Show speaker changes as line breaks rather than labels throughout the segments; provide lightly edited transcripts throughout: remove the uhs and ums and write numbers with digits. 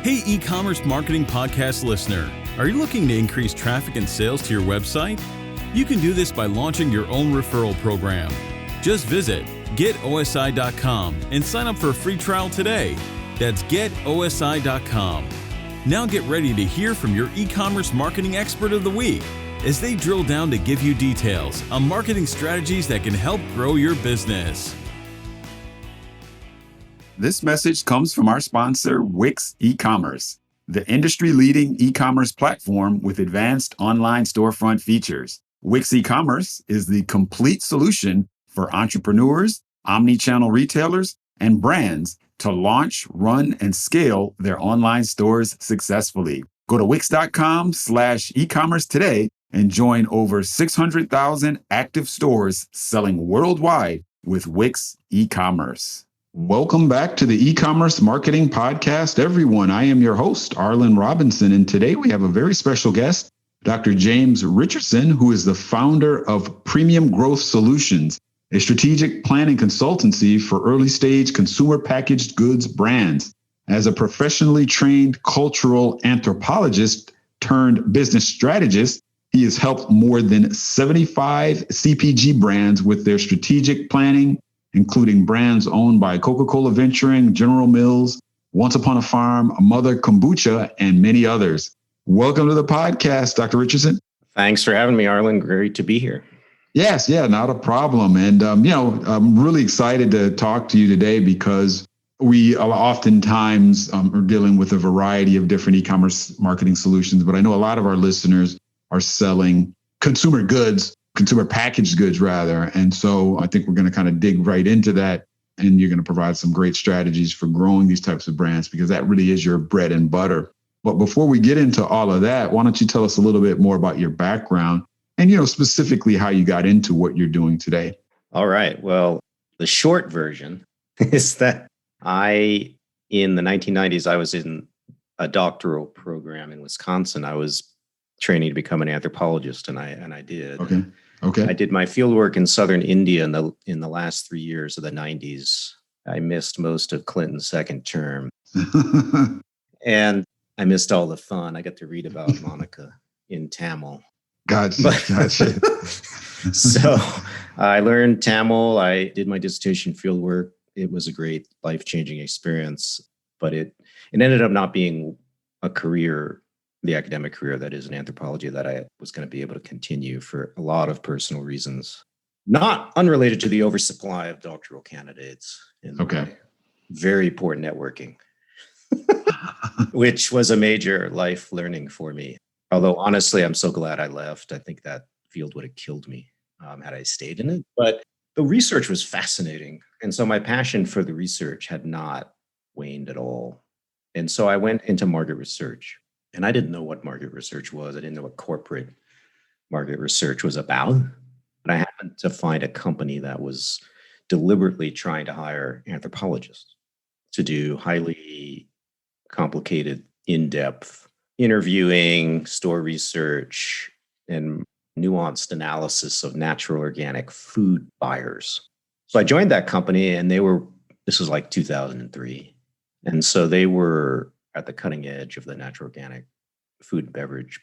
Hey, e-commerce marketing podcast listener, are you looking to increase traffic and sales to your website? You can do this by launching your own referral program. Just visit getosi.com and sign up for a free trial today. That's getosi.com. Now get ready to hear from your e-commerce marketing expert of the week as they drill down to give you details on marketing strategies that can help grow your business.
This message comes from our sponsor, Wix e-commerce, the industry-leading e-commerce platform with advanced online storefront features. Wix e-commerce is the complete solution for entrepreneurs, omni-channel retailers, and brands to launch, run, and scale their online stores successfully. Go to wix.com/e-commerce today and join over 600,000 active stores selling worldwide with Wix e-commerce. Welcome back to the e-commerce marketing podcast, everyone. I am your host, Arlen Robinson, and today we have a very special guest, Dr. James Richardson, who is the founder of Premium Growth Solutions, a strategic planning consultancy for early-stage consumer packaged goods brands. As a professionally trained cultural anthropologist turned business strategist, he has helped more than 75 CPG brands with their strategic planning, including brands owned by Coca-Cola Venturing, General Mills, Once Upon a Farm, Mother Kombucha, and many others. Welcome to the podcast, Dr. Richardson.
Thanks for having me, Arlen. Great to be here.
Yes, not a problem. And, I'm really excited to talk to you today because we oftentimes are dealing with a variety of different e-commerce marketing solutions, but I know a lot of our listeners are selling consumer goods, consumer packaged goods rather. And so I think we're going to kind of dig right into that. And you're going to provide some great strategies for growing these types of brands because that really is your bread and butter. But before we get into all of that, why don't you tell us a little bit more about your background and, specifically how you got into what you're doing today?
All right. Well, the short version is that in the 1990s, I was in a doctoral program in Wisconsin. I was training to become an anthropologist, and I did.
Okay.
I did my fieldwork in southern India in the last 3 years of the 90s. I missed most of Clinton's second term. And I missed all the fun. I got to read about Monica in Tamil.
Gotcha.
So I learned Tamil. I did my dissertation fieldwork. It was a great life-changing experience, but it ended up not being a career, the academic career that is in anthropology, that I was going to be able to continue for a lot of personal reasons, not unrelated to the oversupply of doctoral candidates and very poor networking, which was a major life learning for me. Although honestly, I'm so glad I left. I think that field would have killed me had I stayed in it. But the research was fascinating. And so my passion for the research had not waned at all. And so I went into market research. And I didn't know what market research was. I didn't know what corporate market research was about. But I happened to find a company that was deliberately trying to hire anthropologists to do highly complicated, in-depth interviewing, store research, and nuanced analysis of natural organic food buyers. So I joined that company, and this was like 2003. And so they were at the cutting edge of the natural organic food and beverage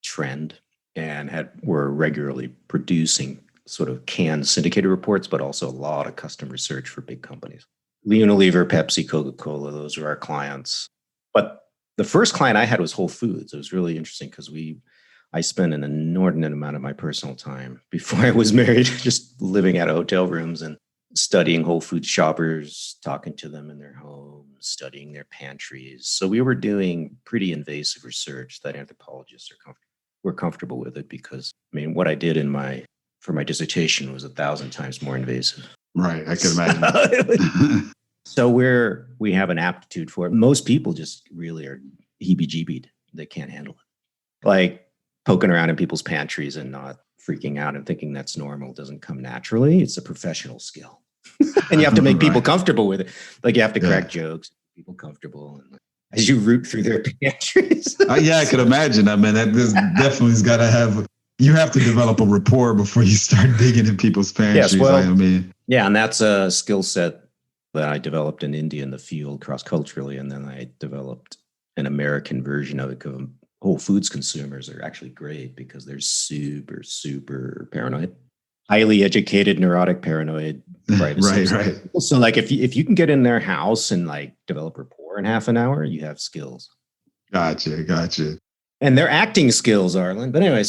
trend and were regularly producing sort of canned syndicated reports, but also a lot of custom research for big companies. Unilever, Pepsi, Coca-Cola, those were our clients. But the first client I had was Whole Foods. It was really interesting because I spent an inordinate amount of my personal time before I was married, just living out of hotel rooms and studying Whole Foods shoppers, talking to them in their homes, studying their pantries. So we were doing pretty invasive research that anthropologists were comfortable with it because, what I did for my dissertation was 1,000 times more invasive.
Right, I can imagine.
So we have an aptitude for it. Most people just really are heebie-jeebied. They can't handle it. Like poking around in people's pantries and not freaking out and thinking that's normal doesn't come naturally. It's a professional skill. And you have to make people comfortable with it. Like you have to crack jokes, make people comfortable. And as you root through their pantries.
I could imagine. That this definitely has got to have, you have to develop a rapport before you start digging in people's pantries.
Yes, well, yeah, and that's a skill set that I developed in India in the field cross-culturally. And then I developed an American version of it. Whole Foods consumers are actually great because they're super, super paranoid, highly educated, neurotic, paranoid, privacy.
Right.
So like if you can get in their house and like develop rapport in half an hour, you have skills.
Gotcha.
And their acting skills, Arlen. But anyway,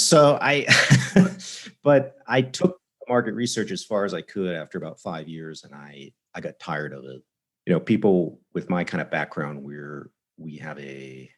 but I took market research as far as I could after about 5 years, and I got tired of it. People with my kind of background, we have a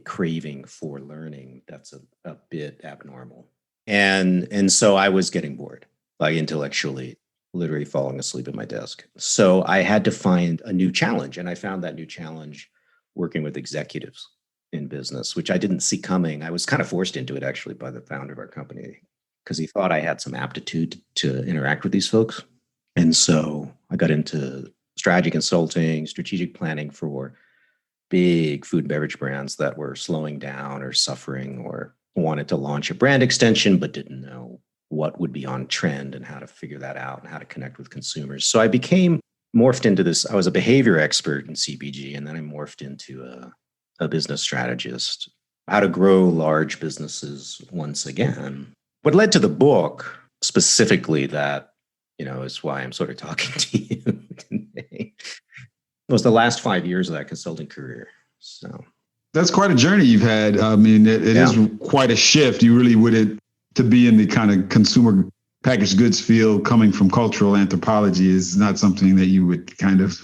craving for learning that's a bit abnormal. And so I was getting bored, like intellectually, literally falling asleep at my desk. So I had to find a new challenge. And I found that new challenge working with executives in business, which I didn't see coming. I was kind of forced into it actually by the founder of our company because he thought I had some aptitude to interact with these folks. And so I got into strategy consulting, strategic planning for big food and beverage brands that were slowing down or suffering or wanted to launch a brand extension, but didn't know what would be on trend and how to figure that out and how to connect with consumers. So I became morphed into this. I was a behavior expert in CPG, and then I morphed into a business strategist, how to grow large businesses once again. What led to the book specifically that, is why I'm sort of talking to you today, was the last 5 years of that consulting career. So
that's quite a journey you've had. I mean, it is quite a shift. You really wouldn't, to be in the kind of consumer packaged goods field coming from cultural anthropology is not something that you would kind of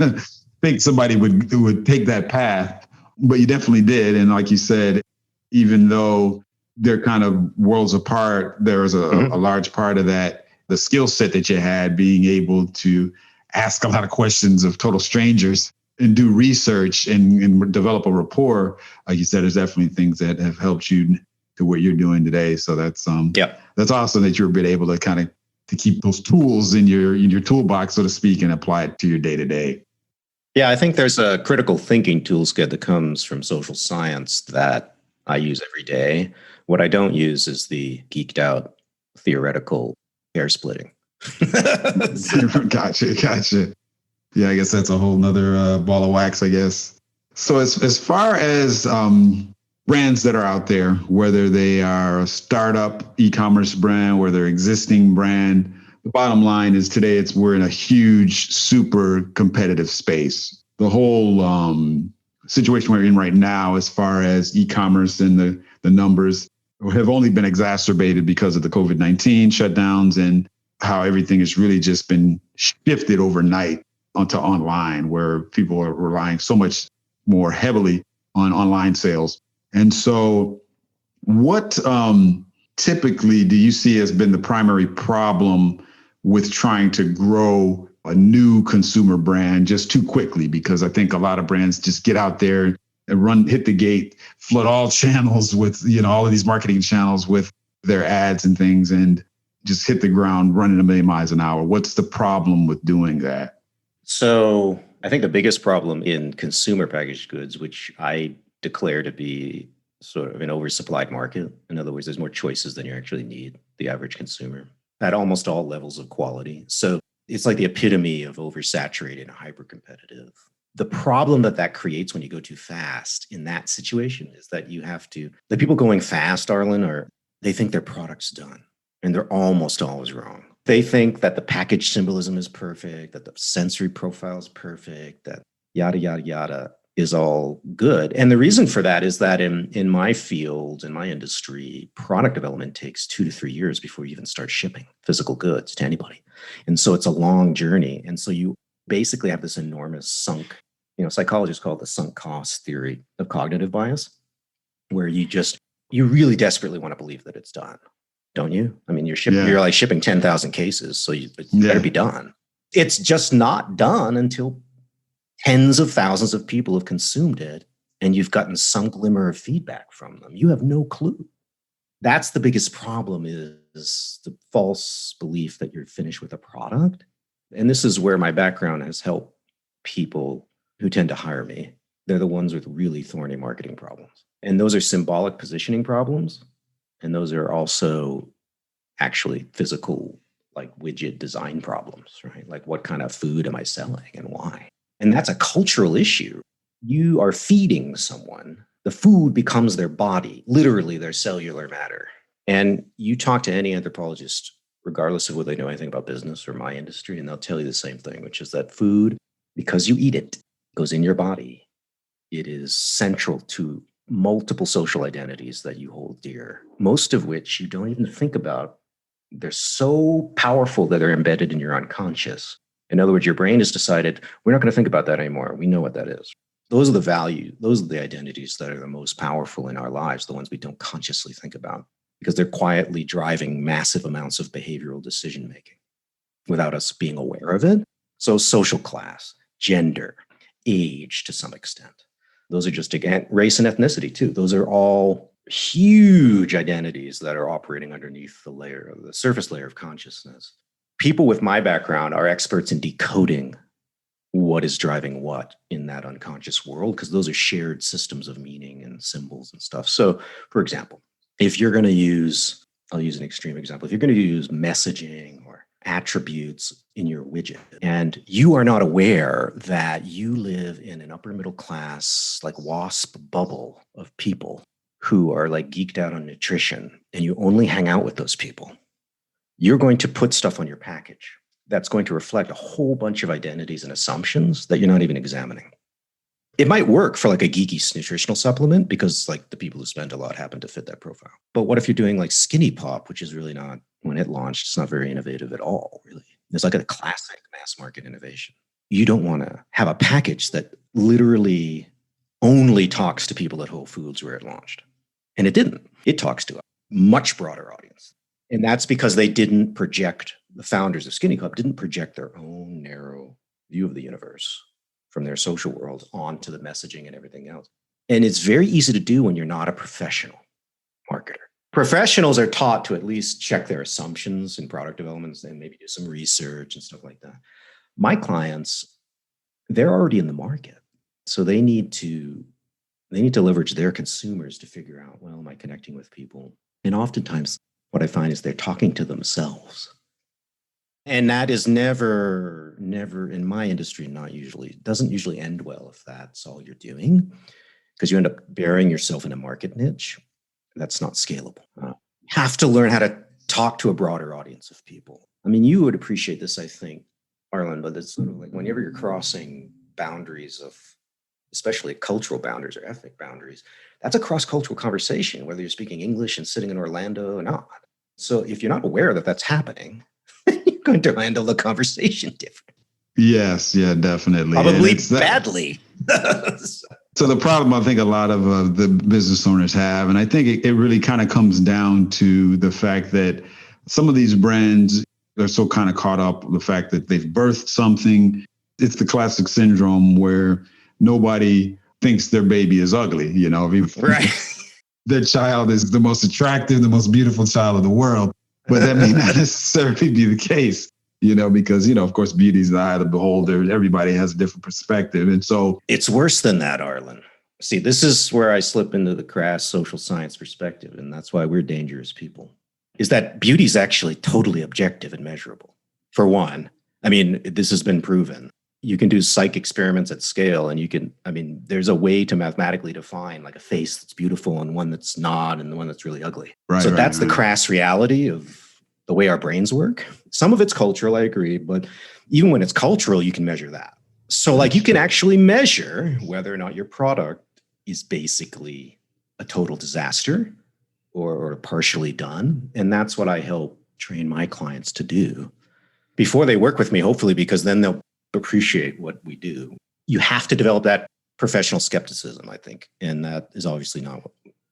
think somebody would take that path, but you definitely did. And like you said, even though they're kind of worlds apart, there was a large part of that, the skill set that you had, being able to ask a lot of questions of total strangers and do research and develop a rapport. Like you said, there's definitely things that have helped you to what you're doing today. So that's awesome that you're a bit able to kind of to keep those tools in your toolbox, so to speak, and apply it to your day to day.
Yeah, I think there's a critical thinking tool set that comes from social science that I use every day. What I don't use is the geeked out theoretical hair splitting.
Gotcha. Yeah, I guess that's a whole nother ball of wax, I guess. So as far as brands that are out there, whether they are a startup e-commerce brand, whether they're existing brand, the bottom line is today we're in a huge, super competitive space. The whole situation we're in right now, as far as e-commerce and the numbers, have only been exacerbated because of the COVID-19 shutdowns and how everything has really just been shifted overnight onto online, where people are relying so much more heavily on online sales. And so what typically do you see has been the primary problem with trying to grow a new consumer brand just too quickly? Because I think a lot of brands just get out there and hit the gate, flood all channels with, all of these marketing channels with their ads and things, and just hit the ground running a million miles an hour. What's the problem with doing that?
So I think the biggest problem in consumer packaged goods, which I declare to be sort of an oversupplied market. In other words, there's more choices than you actually need, the average consumer, at almost all levels of quality. So it's like the epitome of oversaturated and hyper-competitive. The problem that creates when you go too fast in that situation is that the people going fast, Arlen, they think their product's done, and they're almost always wrong. They think that the package symbolism is perfect, that the sensory profile is perfect, that yada, yada, yada is all good. And the reason for that is that in my field, in my industry, product development takes 2 to 3 years before you even start shipping physical goods to anybody. And so it's a long journey. And so you basically have this enormous sunk, psychologists call it the sunk cost theory of cognitive bias, where you really desperately want to believe that it's done. Don't you? I mean, you're like shipping 10,000 cases, so you better be done. It's just not done until tens of thousands of people have consumed it, and you've gotten some glimmer of feedback from them. You have no clue. That's the biggest problem, is the false belief that you're finished with a product. And this is where my background has helped people who tend to hire me. They're the ones with really thorny marketing problems. And those are symbolic positioning problems. And those are also actually physical, like widget design problems, right? Like, what kind of food am I selling and why? And that's a cultural issue. You are feeding someone The food becomes their body, literally their cellular matter. And you talk to any anthropologist, regardless of whether they know anything about business or my industry, and they'll tell you the same thing, which is that food, because you eat it, goes in your body. It is central to multiple social identities that you hold dear, most of which you don't even think about. They're so powerful that they're embedded in your unconscious. In other words, your brain has decided, we're not going to think about that anymore. We know what that is. Those are the value, those are the identities that are the most powerful in our lives, the ones we don't consciously think about, because they're quietly driving massive amounts of behavioral decision making without us being aware of it. So social class, gender, age to some extent. Those are just, again, race and ethnicity too. Those are all huge identities that are operating underneath the surface layer of consciousness. People with my background are experts in decoding what is driving what in that unconscious world, because those are shared systems of meaning and symbols and stuff. So, for example, if you're going to use, I'll use an extreme example. If you're going to use messaging or attributes in your widget, and you are not aware that you live in an upper middle class, like WASP bubble of people who are like geeked out on nutrition, and you only hang out with those people, you're going to put stuff on your package that's going to reflect a whole bunch of identities and assumptions that you're not even examining. It might work for like a geeky nutritional supplement because like the people who spend a lot happen to fit that profile. But what if you're doing like Skinny Pop, which is really not, when it launched, it's not very innovative at all, really. It's like a classic mass market innovation. You don't want to have a package that literally only talks to people at Whole Foods where it launched. And it didn't. It talks to a much broader audience. And that's because they didn't project, the founders of Skinny Club didn't project their own narrow view of the universe from their social world onto the messaging and everything else. And it's very easy to do when you're not a professional marketer. Professionals are taught to at least check their assumptions in product developments and maybe do some research and stuff like that. My clients, they're already in the market. So they need to leverage their consumers to figure out, well, am I connecting with people? And oftentimes what I find is they're talking to themselves. And that is never in my industry, doesn't usually end well if that's all you're doing, because you end up burying yourself in a market niche. That's not scalable. You have to learn how to talk to a broader audience of people. I mean, you would appreciate this, I think, Arlen, but it's sort of like whenever you're crossing boundaries of, especially cultural boundaries or ethnic boundaries, that's a cross-cultural conversation, whether you're speaking English and sitting in Orlando or not. So if you're not aware that that's happening, you're going to handle the conversation different.
Yes, yeah, definitely.
Probably badly.
So the problem I think a lot of the business owners have, and I think it really kind of comes down to the fact that some of these brands are so kind of caught up with the fact that they've birthed something. It's the classic syndrome where nobody thinks their baby is ugly, you know,
right.
Their child is the most attractive, the most beautiful child in the world, but that may not necessarily be the case. You know, because, you know, of course, beauty is the eye of the beholder. Everybody has a different perspective. And so
it's worse than that, Arlen. See, this is where I slip into the crass social science perspective. And that's why we're dangerous people, is that beauty is actually totally objective and measurable. For one, I mean, this has been proven. You can do psych experiments at scale and there's a way to mathematically define like a face that's beautiful and one that's not and the one that's really ugly. Right, so that's the crass reality of the way our brains work. Some of it's cultural, I agree, but even when it's cultural, you can measure that. So like you can actually measure whether or not your product is basically a total disaster or partially done. And that's what I help train my clients to do before they work with me, hopefully, because then they'll appreciate what we do. You have to develop that professional skepticism, I think. And that is obviously not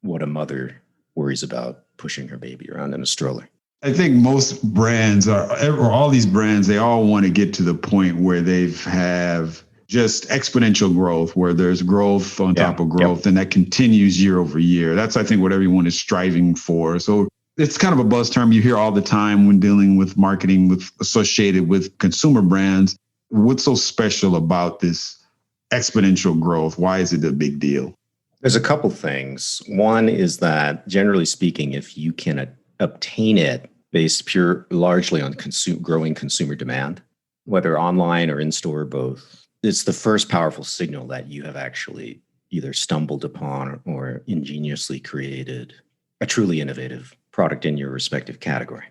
what a mother worries about pushing her baby around in a stroller.
I think most brands or all these brands, they all want to get to the point where they have just exponential growth, where there's growth on top of growth, and that continues year over year. That's, I think, what everyone is striving for. So it's kind of a buzz term you hear all the time when dealing with marketing associated with consumer brands. What's so special about this exponential growth? Why is it a big deal?
There's a couple things. One is that, generally speaking, if you can obtain it based largely on growing consumer demand, whether online or in store, both, it's the first powerful signal that you have actually either stumbled upon or ingeniously created a truly innovative product in your respective category.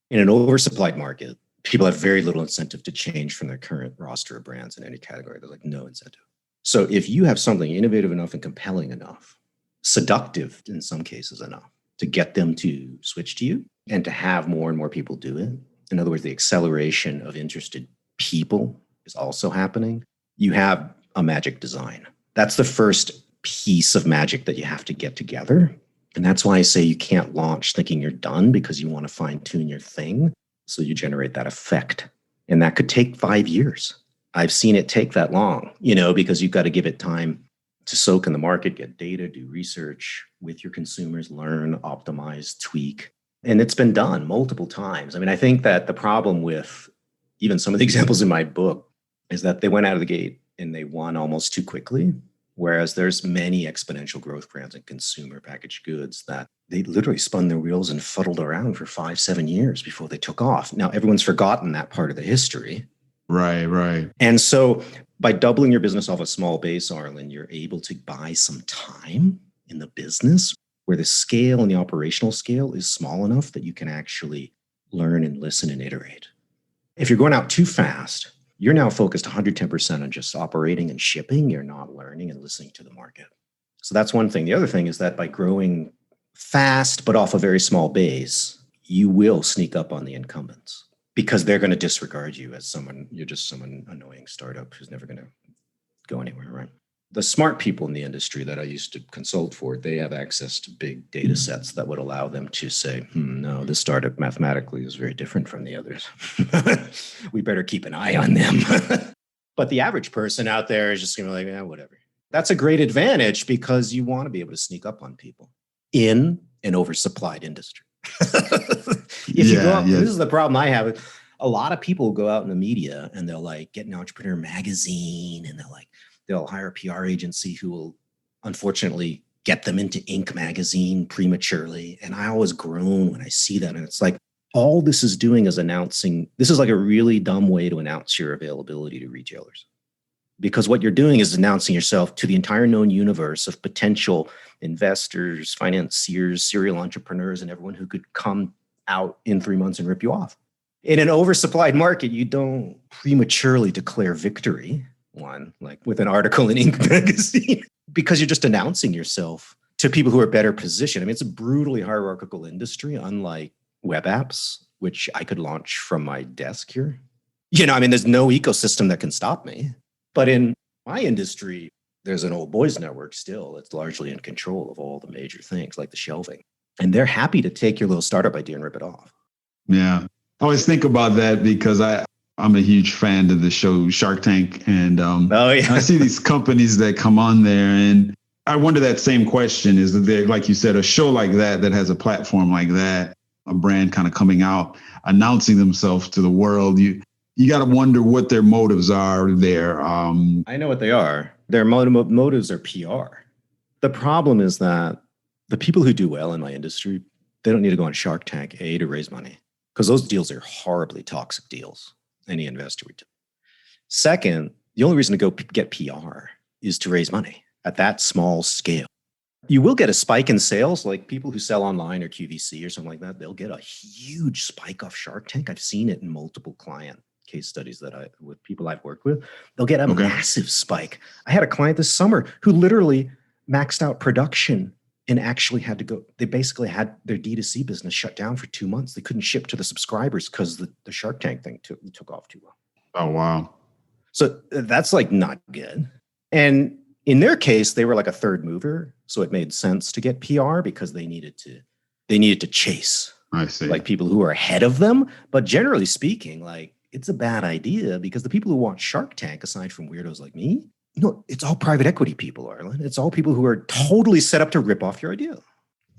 In an oversupplied market, people have very little incentive to change from their current roster of brands in any category. There's like no incentive. So if you have something innovative enough and compelling enough, seductive in some cases enough to get them to switch to you and to have more and more people do it, in other words, the acceleration of interested people is also happening, you have a magic design. That's the first piece of magic that you have to get together. And that's why I say you can't launch thinking you're done, because you want to fine tune your thing. So you generate that effect. And that could take 5 years. I've seen it take that long, because you've got to give it time to soak in the market, get data, do research with your consumers, learn, optimize, tweak. And it's been done multiple times. I mean, I think that the problem with even some of the examples in my book is that they went out of the gate and they won almost too quickly. Whereas there's many exponential growth brands in consumer packaged goods that they literally spun their wheels and fuddled around for 5-7 years before they took off. Now, everyone's forgotten that part of the history.
Right.
And so by doubling your business off a small base, Arlen, you're able to buy some time in the business where the scale and the operational scale is small enough that you can actually learn and listen and iterate. If you're going out too fast, you're now focused 110% on just operating and shipping. You're not learning and listening to the market. So that's one thing. The other thing is that by growing fast, but off a very small base, you will sneak up on the incumbents because they're going to disregard you as you're just some annoying startup who's never going to go anywhere, right? The smart people in the industry that I used to consult for, they have access to big data sets that would allow them to say, no, this startup mathematically is very different from the others. We better keep an eye on them. But the average person out there is just going to be like, whatever. That's a great advantage because you want to be able to sneak up on people in an oversupplied industry. If you go out, this is the problem I have. A lot of people go out in the media and they'll get an entrepreneur magazine and they'll hire a PR agency who will unfortunately get them into Inc. magazine prematurely. And I always groan when I see that. And it's like, all this is doing is announcing, this is like a really dumb way to announce your availability to retailers. Because what you're doing is announcing yourself to the entire known universe of potential investors, financiers, serial entrepreneurs, and everyone who could come out in 3 months and rip you off. In an oversupplied market, you don't prematurely declare victory, with an article in Inc. magazine, because you're just announcing yourself to people who are better positioned. I mean, it's a brutally hierarchical industry, unlike web apps, which I could launch from my desk here. There's no ecosystem that can stop me. But in my industry, there's an old boys network still that's largely in control of all the major things like the shelving. And they're happy to take your little startup idea and rip it off.
Yeah. I always think about that because I'm a huge fan of the show Shark Tank. And I see these companies that come on there and I wonder that same question is that there, like you said, a show like that has a platform like that, a brand kind of coming out, announcing themselves to the world. You got to wonder what their motives are there.
I know what they are. Their motives are PR. The problem is that the people who do well in my industry, they don't need to go on Shark Tank, to raise money, because those deals are horribly toxic deals. Any investor would do. Second, the only reason to go get PR is to raise money at that small scale. You will get a spike in sales, like people who sell online or QVC or something like that. They'll get a huge spike off Shark Tank. I've seen it in multiple client case studies with people I've worked with. They'll get a massive spike. I had a client this summer who literally maxed out production and actually had to go. They basically had their D2C business shut down for 2 months. They couldn't ship to the subscribers because the Shark Tank thing took off too well.
Oh, wow.
So that's not good. And in their case, they were like a third mover. So it made sense to get PR because they needed to chase people who are ahead of them. But generally speaking, it's a bad idea because the people who watch Shark Tank, aside from weirdos like me, it's all private equity people, Arlen. It's all people who are totally set up to rip off your idea.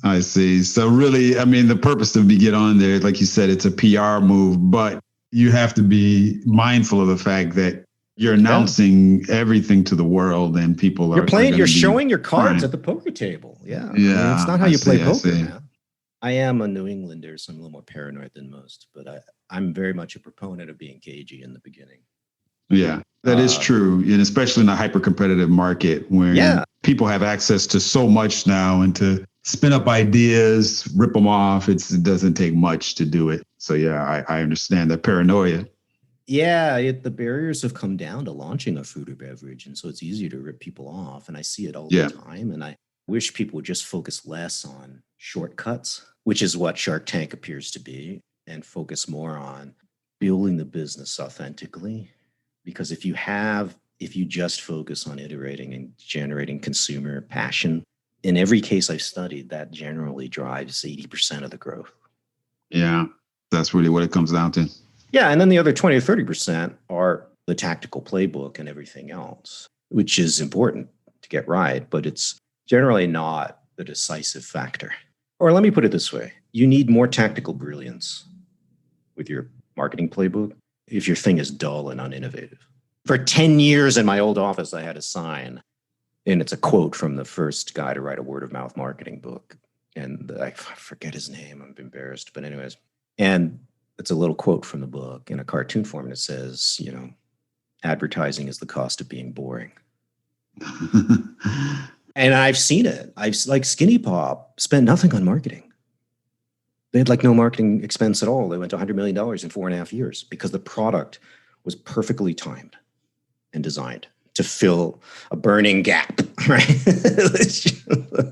I see. So really, the purpose of get on there, like you said, it's a PR move, but you have to be mindful of the fact that you're announcing everything to the world and people
you're showing your cards at the poker table. Yeah. It's not how you play poker, man. I am a New Englander, so I'm a little more paranoid than most, but I'm very much a proponent of being cagey in the beginning.
Yeah, that is true. And especially in a hyper competitive market where people have access to so much now, and to spin up ideas, rip them off, it doesn't take much to do it. So yeah, I understand that paranoia.
Yeah, the barriers have come down to launching a food or beverage. And so it's easier to rip people off. And I see it all
Yeah.
the time. And I wish people would just focus less on shortcuts, which is what Shark Tank appears to be, and focus more on building the business authentically. Because if you just focus on iterating and generating consumer passion, in every case I've studied, that generally drives 80% of the growth.
Yeah, that's really what it comes down to.
Yeah, and then the other 20 or 30% are the tactical playbook and everything else, which is important to get right, but it's generally not the decisive factor. Or let me put it this way. You need more tactical brilliance with your marketing playbook if your thing is dull and uninnovative. For 10 years in my old office, I had a sign, and it's a quote from the first guy to write a word of mouth marketing book. And I forget his name. I'm embarrassed. But anyways, and it's a little quote from the book in a cartoon form. And it says, advertising is the cost of being boring. And I've seen it. Like Skinny Pop spent nothing on marketing. They had like no marketing expense at all. They went to $100 million in 4.5 years because the product was perfectly timed and designed to fill a burning gap, right?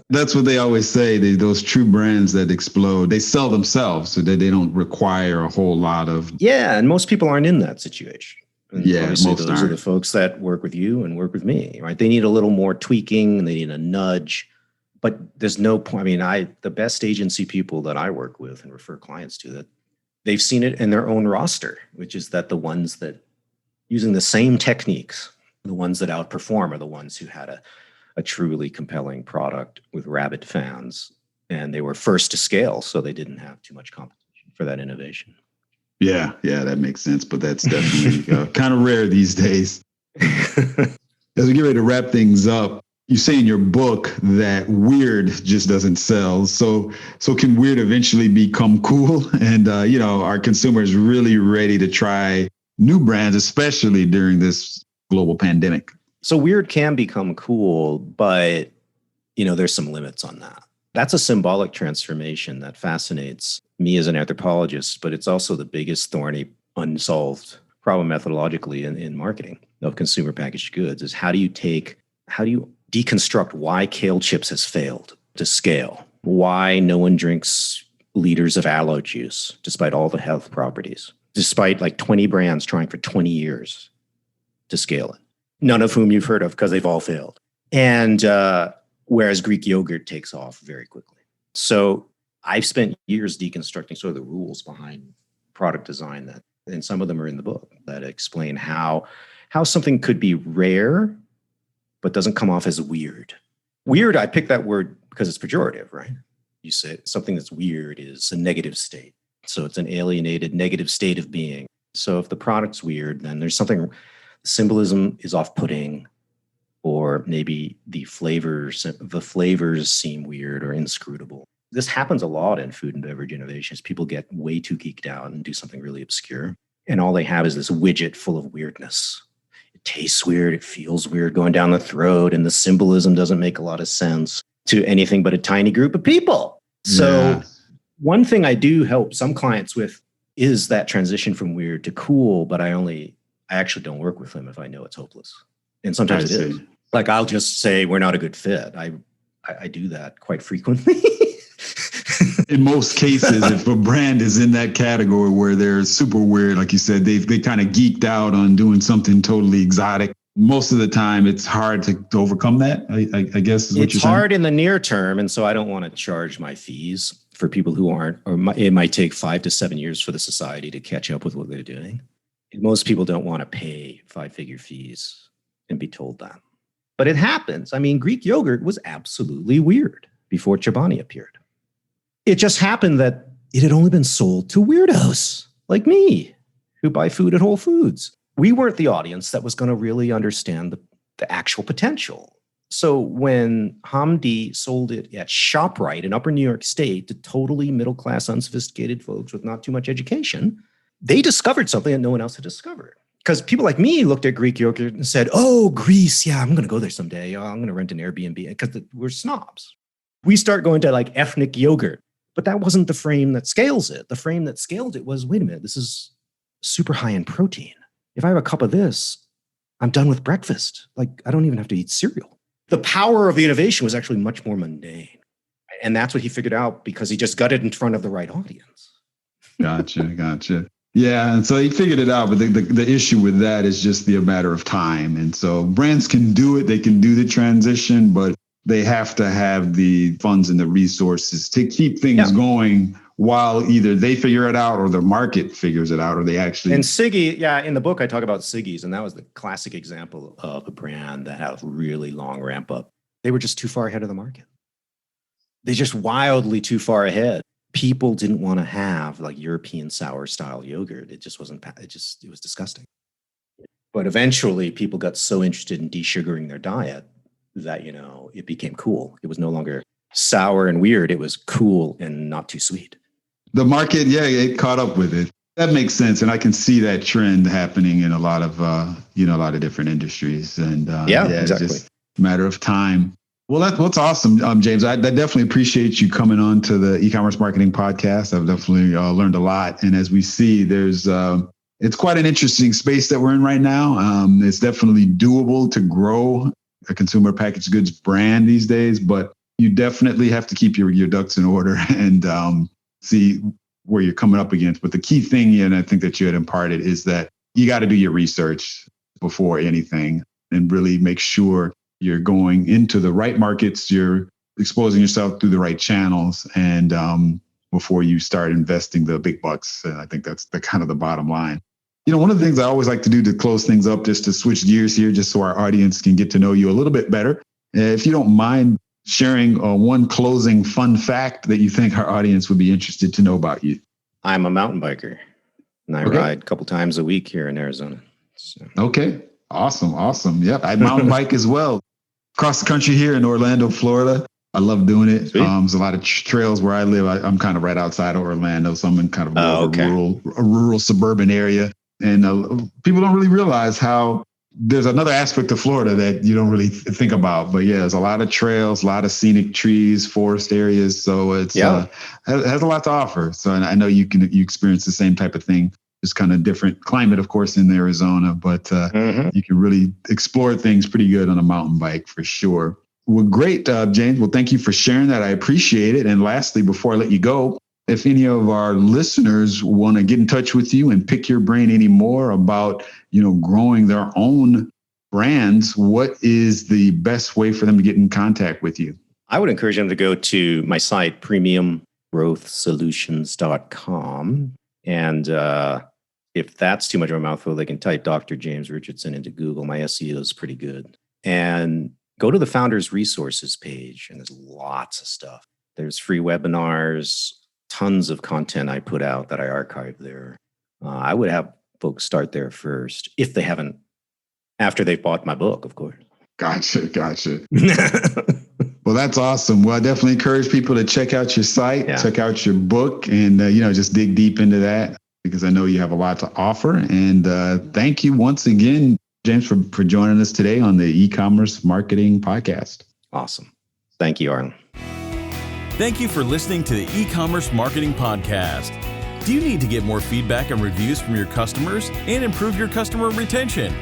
That's what they always say. Those true brands that explode, they sell themselves so that they don't require a whole lot of...
Yeah, and most people aren't in that situation. And
yeah,
obviously
most
those
aren't.
are the folks that work with you and work with me, right? They need a little more tweaking and they need a nudge, but there's no point. I mean, the best agency people that I work with and refer clients to, that they've seen it in their own roster, which is that the ones that using the same techniques, the ones that outperform are the ones who had a truly compelling product with rabid fans, and they were first to scale, so they didn't have too much competition for that innovation.
Yeah, that makes sense, but that's definitely kind of rare these days. As we get ready to wrap things up, you say in your book that weird just doesn't sell. So can weird eventually become cool? And are consumers really ready to try new brands, especially during this global pandemic?
So weird can become cool, but there's some limits on that. That's a symbolic transformation that fascinates me as an anthropologist, but it's also the biggest thorny, unsolved problem methodologically in marketing of consumer packaged goods is how do you deconstruct why kale chips has failed to scale, why no one drinks liters of aloe juice, despite all the health properties, despite like 20 brands trying for 20 years to scale it, none of whom you've heard of because they've all failed. And whereas Greek yogurt takes off very quickly. So I've spent years deconstructing sort of the rules behind product design and some of them are in the book that explain how something could be rare, but doesn't come off as weird. Weird, I picked that word because it's pejorative, right? You say something that's weird is a negative state. So it's an alienated negative state of being. So if the product's weird, then there's something, symbolism is off-putting, or maybe the flavors seem weird or inscrutable. This happens a lot in food and beverage innovations. People get way too geeked out and do something really obscure. And all they have is this widget full of weirdness. It tastes weird. It feels weird going down the throat. And the symbolism doesn't make a lot of sense to anything but a tiny group of people. So one thing I do help some clients with is that transition from weird to cool, but I actually don't work with them if I know it's hopeless. And sometimes it is. Like I'll just say, we're not a good fit. I do that quite frequently.
In most cases, if a brand is in that category where they're super weird, like you said, they kind of geeked out on doing something totally exotic. Most of the time, it's hard to overcome that, I guess is what you're saying.
It's hard in the near term, and so I don't want to charge my fees for people who aren't, it might take 5 to 7 years for the society to catch up with what they're doing. Most people don't want to pay 5-figure fees and be told that. But it happens. I mean, Greek yogurt was absolutely weird before Chobani appeared. It just happened that it had only been sold to weirdos like me who buy food at Whole Foods. We weren't the audience that was going to really understand the actual potential. So when Hamdi sold it at ShopRite in Upper New York State to totally middle-class, unsophisticated folks with not too much education, they discovered something that no one else had discovered. Because people like me looked at Greek yogurt and said, oh, Greece, yeah, I'm going to go there someday. Oh, I'm going to rent an Airbnb, because we're snobs. We start going to like ethnic yogurt, but that wasn't the frame that scales it. The frame that scaled it was, wait a minute, this is super high in protein. If I have a cup of this, I'm done with breakfast. Like, I don't even have to eat cereal. The power of the innovation was actually much more mundane. And that's what he figured out because he just got it in front of the right audience.
Gotcha. Yeah, and so he figured it out, but the issue with that is just the matter of time. And so brands can do it, they can do the transition, but they have to have the funds and the resources to keep things going while either they figure it out or the market figures it out, or they actually...
And Siggy, in the book I talk about Siggy's, and that was the classic example of a brand that had a really long ramp up. They were just too far ahead of the market. They're just wildly too far ahead. People didn't want to have like European sour style yogurt. It just wasn't, it was disgusting. But eventually people got so interested in desugaring their diet that, it became cool. It was no longer sour and weird. It was cool and not too sweet.
The market, it caught up with it. That makes sense. And I can see that trend happening in a lot of, a lot of different industries. And
exactly.
It's just a matter of time. Well, that's awesome, James. I definitely appreciate you coming on to the e-commerce marketing podcast. I've definitely learned a lot. And as we see, it's quite an interesting space that we're in right now. It's definitely doable to grow a consumer packaged goods brand these days, but you definitely have to keep your ducks in order and see where you're coming up against. But the key thing, and I think that you had imparted, is that you got to do your research before anything and really make sure you're going into the right markets, you're exposing yourself through the right channels, and before you start investing the big bucks. And I think that's the kind of the bottom line. One of the things I always like to do to close things up, just to switch gears here, just so our audience can get to know you a little bit better. If you don't mind sharing one closing fun fact that you think our audience would be interested to know about you.
I'm a mountain biker, and I ride a couple times a week here in Arizona. So.
Okay. Awesome. Yep. I mountain bike as well. Across the country here in Orlando, Florida. I love doing it. There's a lot of trails where I live. I'm kind of right outside of Orlando, so I'm in kind of a rural suburban area. And people don't really realize how there's another aspect of Florida that you don't really think about. But there's a lot of trails, a lot of scenic trees, forest areas. So it has a lot to offer. So and I know you experience the same type of thing. Just kind of different climate, of course, in Arizona, but you can really explore things pretty good on a mountain bike for sure. Well, great, James. Well, thank you for sharing that. I appreciate it. And lastly, before I let you go, if any of our listeners want to get in touch with you and pick your brain any more about, growing their own brands, what is the best way for them to get in contact with you?
I would encourage them to go to my site, premiumgrowthsolutions.com. And if that's too much of a mouthful, they can type Dr. James Richardson into Google. My SEO is pretty good. And go to the Founders Resources page, and there's lots of stuff. There's free webinars, tons of content I put out that I archive there. I would have folks start there first, if they haven't, after they've bought my book, of course.
Gotcha. Well, that's awesome. Well, I definitely encourage people to check out your site, check out your book, and, just dig deep into that, because I know you have a lot to offer. And thank you once again, James, for joining us today on the e-commerce marketing podcast.
Awesome. Thank you, Arlen.
Thank you for listening to the e-commerce marketing podcast. Do you need to get more feedback and reviews from your customers and improve your customer retention?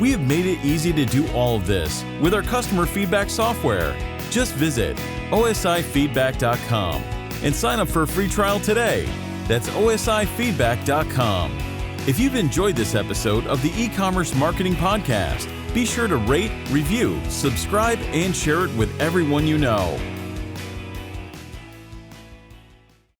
We have made it easy to do all of this with our customer feedback software. Just visit osifeedback.com and sign up for a free trial today. That's osifeedback.com. If you've enjoyed this episode of the e-commerce marketing podcast, be sure to rate, review, subscribe, and share it with everyone you know.